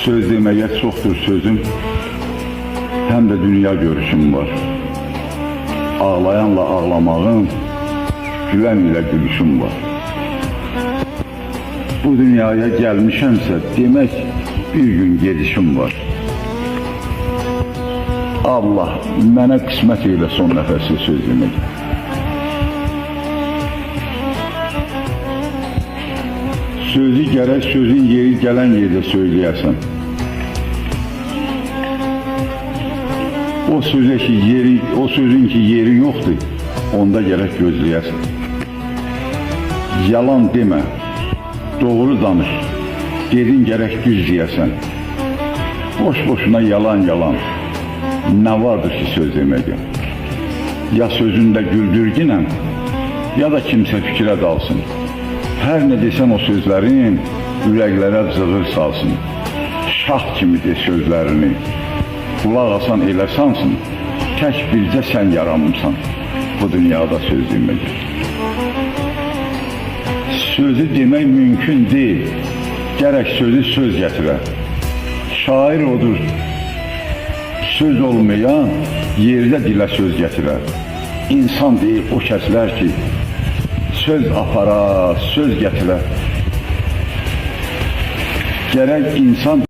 Söz deməyə çoxdur sözüm, həm də dünya görüşüm var. Ağlayanla ağlamağın, gülen ilə gülüşüm var. Bu dünyaya gəlmişəmsə, demək bir gün gedişim var. Allah mənə qismət elə son nəfəsi söz demək. Sözü gərək sözün yeri gələn yerdə söyləyəsən. O sözün ki yeri yoxdur, onda gərək gözləyəsən. Yalan demə, doğru danış, dedin gərək düz deyəsən. Boş-boşuna yalan, nə vardır ki söz deməyə? Ya sözündə güldürginəm, ya da kimsə fikrə dalsın. Hər nə desən o sözlərin ürəklərə zığır salsın. Şah kimi de sözlərini, qulaq asan elə sansın. Tək bircə sən yaranmışsan bu dünyada söz deməyə. Sözü demək mümkün deyil, gərək sözü söz gətirə. Şair odur, söz olmayan yerdə dilə söz gətirər. İnsan deyil o kəslər ki, söz apara, söz gətirər. Gərək insan